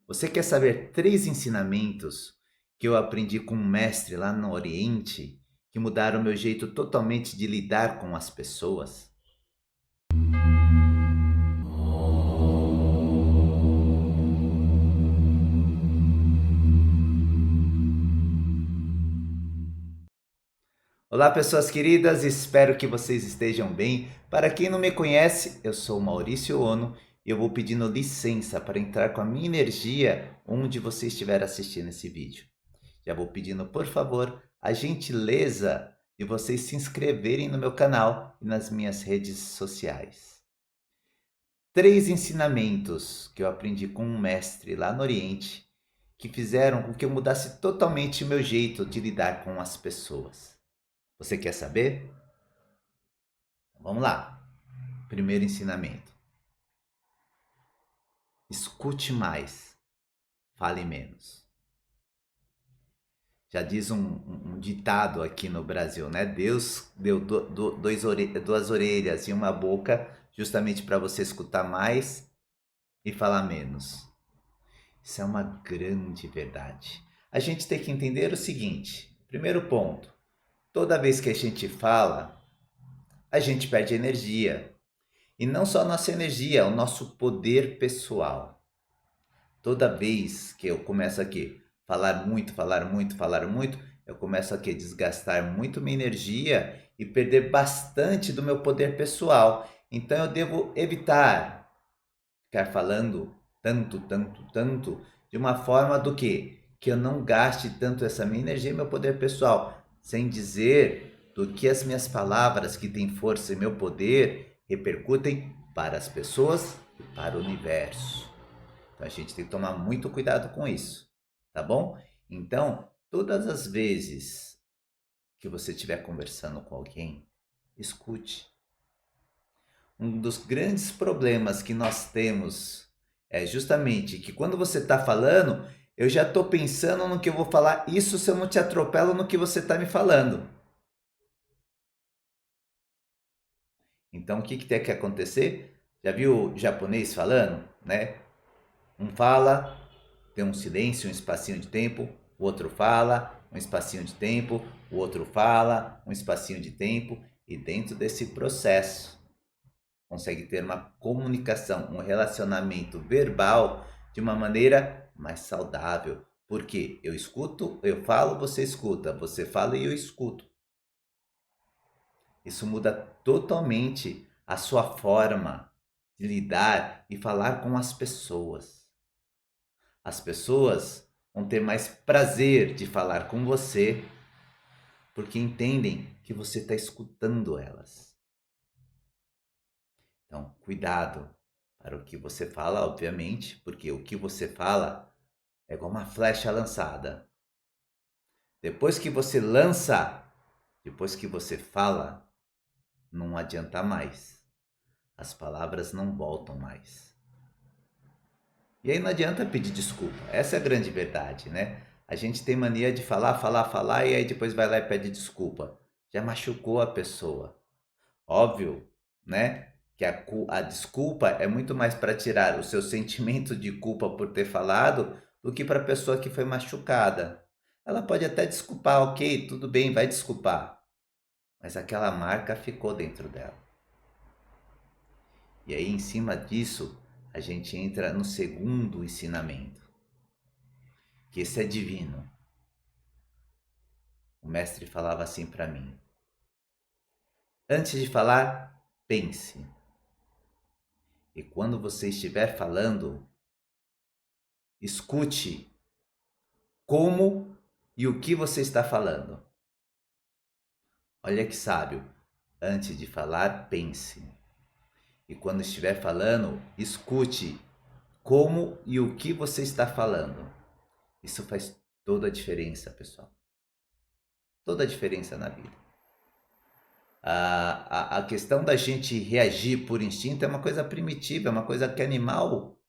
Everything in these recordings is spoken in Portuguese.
Você quer saber 3 ensinamentos que eu aprendi com um mestre lá no Oriente, que mudaram o meu jeito totalmente de lidar com as pessoas? Olá, pessoas queridas, espero que vocês estejam bem. Para quem não me conhece, eu sou Maurício Ono e eu vou pedindo licença para entrar com a minha energia onde você estiver assistindo esse vídeo. Já vou pedindo, por favor, a gentileza de vocês se inscreverem no meu canal e nas minhas redes sociais. 3 ensinamentos que eu aprendi com um mestre lá no Oriente que fizeram com que eu mudasse totalmente o meu jeito de lidar com as pessoas. Você quer saber? Vamos lá. Primeiro ensinamento: escute mais, fale menos. Já diz um ditado aqui no Brasil, né? Deus deu duas orelhas e uma boca justamente para você escutar mais e falar menos. Isso é uma grande verdade. A gente tem que entender o seguinte: primeiro ponto, toda vez que a gente fala, a gente perde energia. E não só a nossa energia, o nosso poder pessoal. Toda vez que eu começo aqui falar muito, falar muito, falar muito, eu começo aqui a desgastar muito minha energia e perder bastante do meu poder pessoal. Então eu devo evitar ficar falando tanto, tanto, tanto, de uma forma do que eu não gaste tanto essa minha energia e meu poder pessoal, sem dizer do que as minhas palavras que têm força e meu poder repercutem para as pessoas e para o universo. Então a gente tem que tomar muito cuidado com isso, tá bom? Então, todas as vezes que você estiver conversando com alguém, escute. Um dos grandes problemas que nós temos é justamente que quando você está falando, eu já estou pensando no que eu vou falar, isso se eu não te atropelo no que você está me falando. Então o que, que tem que acontecer? Já viu o japonês falando, né? Um fala, tem um silêncio, um espacinho de tempo, o outro fala, um espacinho de tempo, o outro fala, um espacinho de tempo, e dentro desse processo consegue ter uma comunicação, um relacionamento verbal de uma maneira mais saudável. Porque eu escuto, eu falo, você escuta, você fala e eu escuto. Isso muda totalmente a sua forma de lidar e falar com as pessoas. As pessoas vão ter mais prazer de falar com você porque entendem que você está escutando elas. Então, cuidado para o que você fala, obviamente, porque o que você fala é igual uma flecha lançada. Depois que você lança, depois que você fala, não adianta mais. As palavras não voltam mais. E aí não adianta pedir desculpa. Essa é a grande verdade, né? A gente tem mania de falar, falar, falar e aí depois vai lá e pede desculpa. Já machucou a pessoa. Óbvio, né? Que a desculpa é muito mais para tirar o seu sentimento de culpa por ter falado do que para a pessoa que foi machucada. Ela pode até desculpar, ok, tudo bem, vai desculpar. Mas aquela marca ficou dentro dela. E aí, em cima disso, a gente entra no segundo ensinamento, que esse é divino. O mestre falava assim para mim: antes de falar, pense. E quando você estiver falando, escute como e o que você está falando. Olha que sábio. Antes de falar, pense. E quando estiver falando, escute como e o que você está falando. Isso faz toda a diferença, pessoal. Toda a diferença na vida. A questão da gente reagir por instinto é uma coisa primitiva, é uma coisa que animal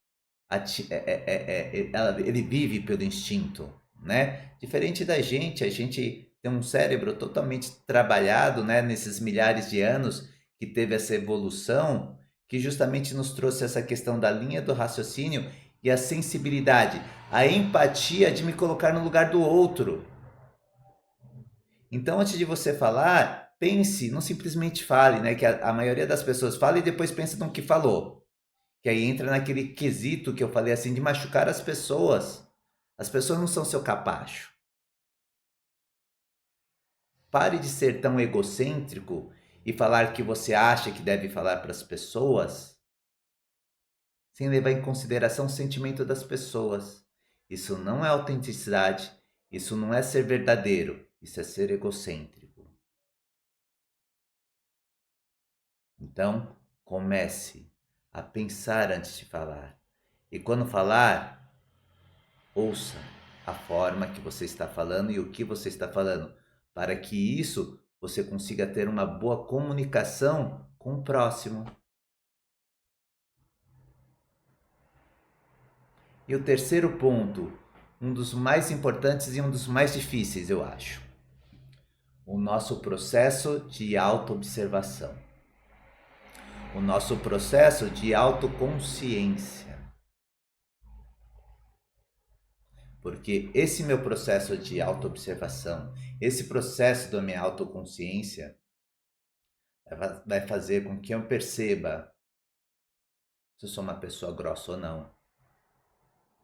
ele vive pelo instinto, né? Diferente da gente, a gente tem um cérebro totalmente trabalhado, né? Nesses milhares de anos que teve essa evolução, que justamente nos trouxe essa questão da linha do raciocínio e a sensibilidade, a empatia de me colocar no lugar do outro. Então, antes de você falar, pense, não simplesmente fale, né? Que a maioria das pessoas fala e depois pensa no que falou. Que aí entra naquele quesito que eu falei assim, de machucar as pessoas. As pessoas não são seu capacho. Pare de ser tão egocêntrico e falar que você acha que deve falar para as pessoas, sem levar em consideração o sentimento das pessoas. Isso não é autenticidade, isso não é ser verdadeiro, isso é ser egocêntrico. Então, comece a pensar antes de falar. E quando falar, ouça a forma que você está falando e o que você está falando, para que isso você consiga ter uma boa comunicação com o próximo. E o terceiro ponto, um dos mais importantes e um dos mais difíceis, eu acho. O nosso processo de autoobservação. O nosso processo de autoconsciência. Porque esse meu processo de autoobservação, esse processo da minha autoconsciência, vai fazer com que eu perceba se eu sou uma pessoa grossa ou não,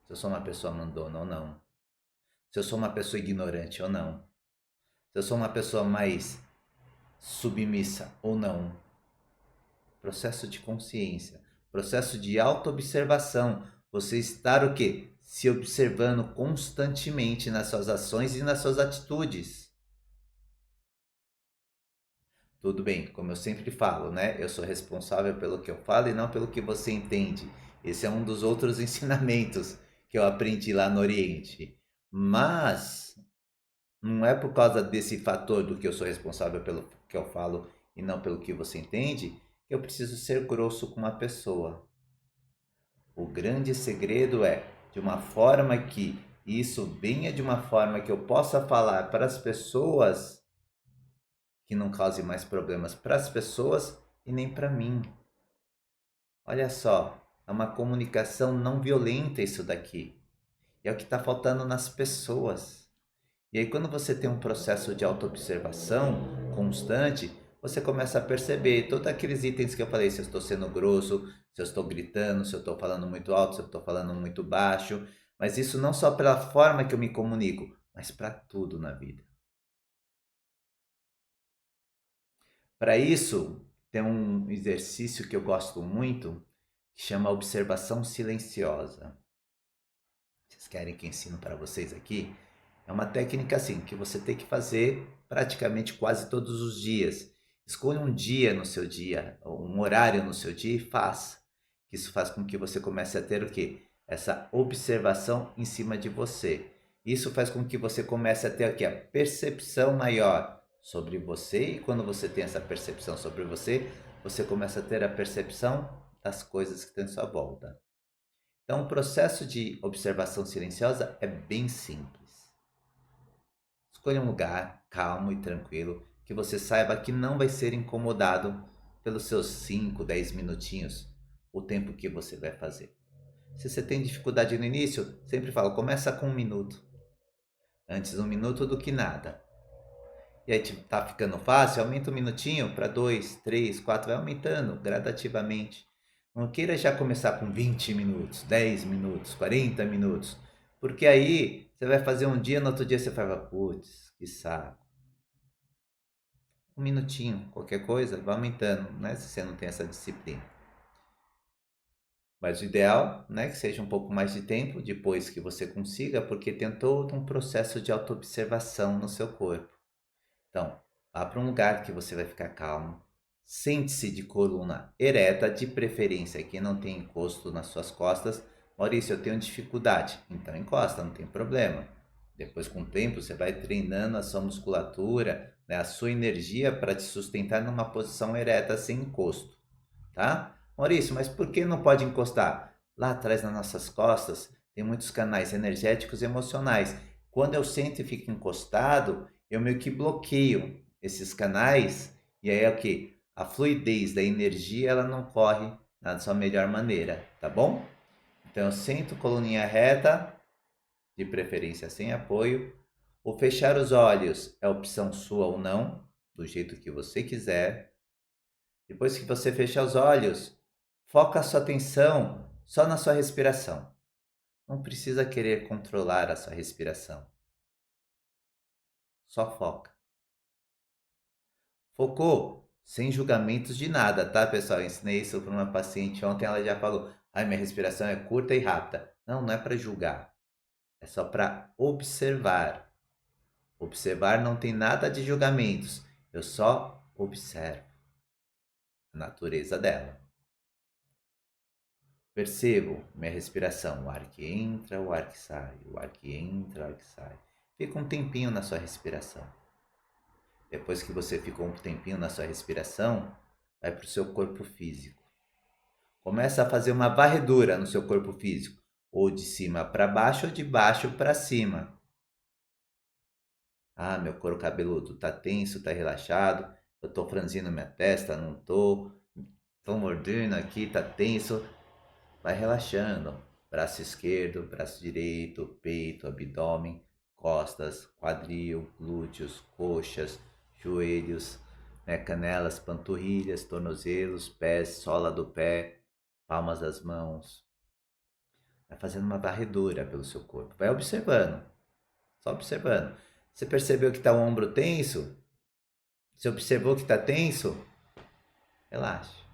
se eu sou uma pessoa mandona ou não, se eu sou uma pessoa ignorante ou não, se eu sou uma pessoa mais submissa ou não. Processo de consciência, processo de autoobservação. Você estar o quê? Se observando constantemente nas suas ações e nas suas atitudes. Tudo bem, como eu sempre falo, né? Eu sou responsável pelo que eu falo e não pelo que você entende. Esse é um dos outros ensinamentos que eu aprendi lá no Oriente. Mas não é por causa desse fator do que eu sou responsável pelo que eu falo e não pelo que você entende, que eu preciso ser grosso com uma pessoa. O grande segredo é de uma forma que isso venha de uma forma que eu possa falar para as pessoas que não cause mais problemas para as pessoas e nem para mim. Olha só, é uma comunicação não violenta isso daqui. E é o que está faltando nas pessoas. E aí, quando você tem um processo de autoobservação constante, você começa a perceber todos aqueles itens que eu falei, se eu estou sendo grosso, se eu estou gritando, se eu estou falando muito alto, se eu estou falando muito baixo. Mas isso não só pela forma que eu me comunico, mas para tudo na vida. Para isso, tem um exercício que eu gosto muito, que chama observação silenciosa. Vocês querem que eu ensino para vocês aqui? É uma técnica assim que você tem que fazer praticamente quase todos os dias. Escolha um dia no seu dia, um horário no seu dia e faça. Isso faz com que você comece a ter o quê? Essa observação em cima de você. Isso faz com que você comece a ter aqui a percepção maior sobre você, e quando você tem essa percepção sobre você, você começa a ter a percepção das coisas que estão em sua volta. Então, o processo de observação silenciosa é bem simples. Escolha um lugar calmo e tranquilo, que você saiba que não vai ser incomodado pelos seus 5, 10 minutinhos, o tempo que você vai fazer. Se você tem dificuldade no início, sempre falo, começa com 1 minuto. Antes 1 minuto do que nada. E aí tá ficando fácil, aumenta 1 minutinho para 2, 3, 4, vai aumentando gradativamente. Não queira já começar com 20 minutos, 10 minutos, 40 minutos. Porque aí você vai fazer um dia, no outro dia você fala, putz, que saco. 1 minutinho, qualquer coisa, vai aumentando, né? Se você não tem essa disciplina. Mas o ideal, né, que seja um pouco mais de tempo depois que você consiga, porque tem todo um processo de autoobservação no seu corpo. Então, vá para um lugar que você vai ficar calmo. Sente-se de coluna ereta, de preferência que não tenha encosto nas suas costas. Maurício, eu tenho dificuldade. Então encosta, não tem problema. Depois, com o tempo, você vai treinando a sua musculatura, né, a sua energia para te sustentar numa posição ereta sem encosto, tá? Maurício, mas por que não pode encostar? Lá atrás nas nossas costas tem muitos canais energéticos e emocionais. Quando eu sento e fico encostado, eu meio que bloqueio esses canais e aí é o que? A fluidez da energia ela não corre na sua melhor maneira, tá bom? Então eu sento, coluninha reta, de preferência sem apoio. O fechar os olhos é opção sua ou não, do jeito que você quiser. Depois que você fechar os olhos, foca a sua atenção só na sua respiração. Não precisa querer controlar a sua respiração. Só foca. Focou? Sem julgamentos de nada, tá, pessoal? Eu ensinei isso para uma paciente ontem, ela já falou: ai, minha respiração é curta e rápida. Não, não é para julgar. É só para observar. Observar não tem nada de julgamentos. Eu só observo a natureza dela. Percebo minha respiração, o ar que entra, o ar que sai, o ar que entra, o ar que sai. Fica um tempinho na sua respiração. Depois que você ficou um tempinho na sua respiração, vai para o seu corpo físico. Começa a fazer uma varredura no seu corpo físico, ou de cima para baixo ou de baixo para cima. Ah, meu couro cabeludo tá tenso, tá relaxado, eu tô franzindo minha testa, não tô mordendo aqui, tá tenso. Vai relaxando. Braço esquerdo, braço direito, peito, abdômen, costas, quadril, glúteos, coxas, joelhos, né, canelas, panturrilhas, tornozelos, pés, sola do pé, palmas das mãos. Vai fazendo uma varredura pelo seu corpo. Vai observando, só observando. Você percebeu que está o ombro tenso? Você observou que está tenso? Relaxa.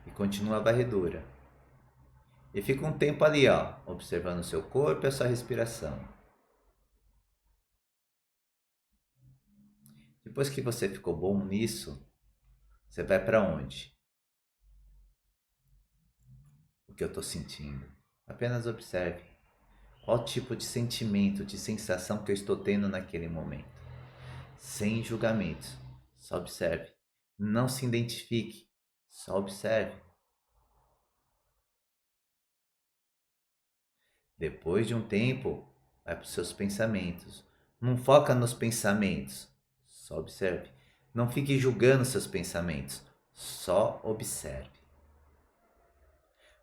E continua a varredura. E fica um tempo ali, ó, observando o seu corpo e a sua respiração. Depois que você ficou bom nisso, você vai para onde? O que eu estou sentindo? Apenas observe. Qual tipo de sentimento, de sensação que eu estou tendo naquele momento? Sem julgamentos. Só observe. Não se identifique. Só observe. Depois de um tempo, vai para os seus pensamentos. Não foca nos pensamentos. Só observe. Não fique julgando seus pensamentos. Só observe.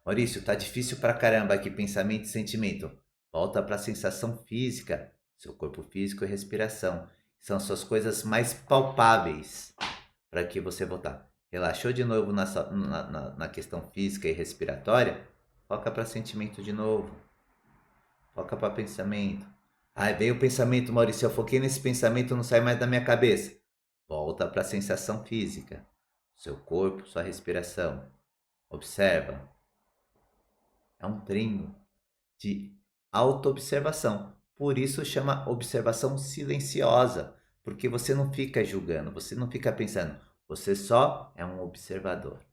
Maurício, tá difícil pra caramba aqui pensamento e sentimento. Volta para a sensação física, seu corpo físico e respiração. São as suas coisas mais palpáveis para que você voltar. Relaxou de novo na questão física e respiratória? Foca para sentimento de novo. Foca para pensamento. Aí veio o pensamento, Maurício, eu foquei nesse pensamento, não sai mais da minha cabeça. Volta para a sensação física, seu corpo, sua respiração. Observa. É um treino de autoobservação. Por isso chama observação silenciosa, porque você não fica julgando, você não fica pensando, você só é um observador.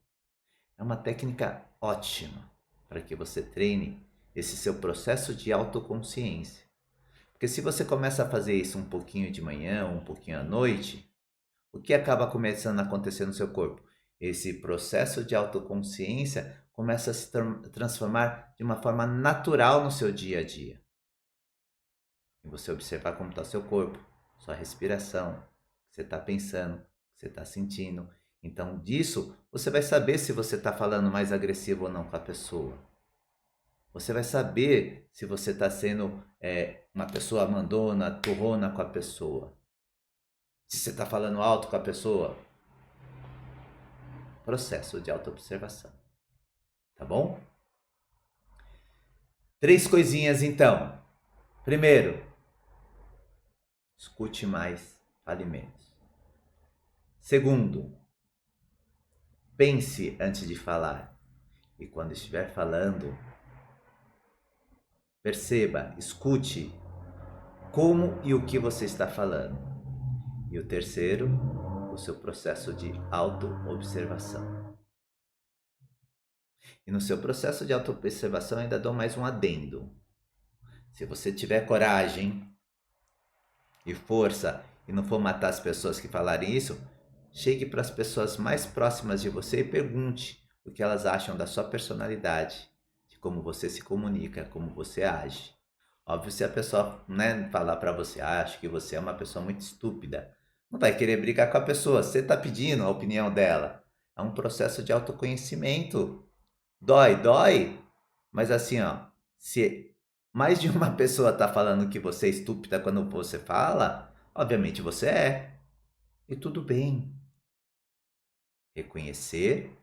É uma técnica ótima para que você treine esse seu processo de autoconsciência. Porque se você começa a fazer isso um pouquinho de manhã, um pouquinho à noite, o que acaba começando a acontecer no seu corpo? Esse processo de autoconsciência começa a se transformar de uma forma natural no seu dia a dia. E você observar como está seu corpo, sua respiração, o que você está pensando, o que você está sentindo. Então, disso, você vai saber se você está falando mais agressivo ou não com a pessoa. Você vai saber se você está sendo uma pessoa mandona, turrona com a pessoa. Se você está falando alto com a pessoa. Processo de autoobservação. Tá bom? 3 coisinhas então. Primeiro, escute mais, fale menos. Segundo, pense antes de falar. E quando estiver falando, perceba, escute como e o que você está falando. E o terceiro, o seu processo de autoobservação. E no seu processo de autoobservação ainda dou mais um adendo. Se você tiver coragem e força e não for matar as pessoas que falarem isso, chegue para as pessoas mais próximas de você e pergunte o que elas acham da sua personalidade, de como você se comunica, como você age. Óbvio, se a pessoa falar para você, acho que você é uma pessoa muito estúpida, não vai querer brigar com a pessoa, você está pedindo a opinião dela. É um processo de autoconhecimento. Dói, dói, Mas assim, ó, se mais de uma pessoa tá falando que você é estúpida quando você fala, obviamente você é. E tudo bem. Reconhecer,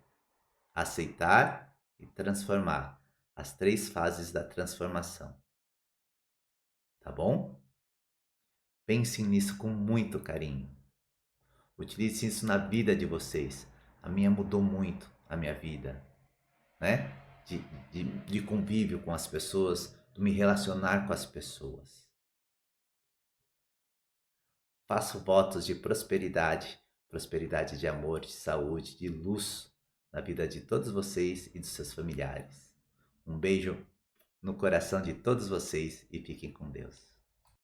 aceitar e transformar. As três fases da transformação. Tá bom? Pensem nisso com muito carinho. Utilize isso na vida de vocês. A minha mudou muito, a minha vida, né? De convívio com as pessoas, de me relacionar com as pessoas. Faço votos de prosperidade, prosperidade de amor, de saúde, de luz na vida de todos vocês e dos seus familiares. Um beijo no coração de todos vocês e fiquem com Deus.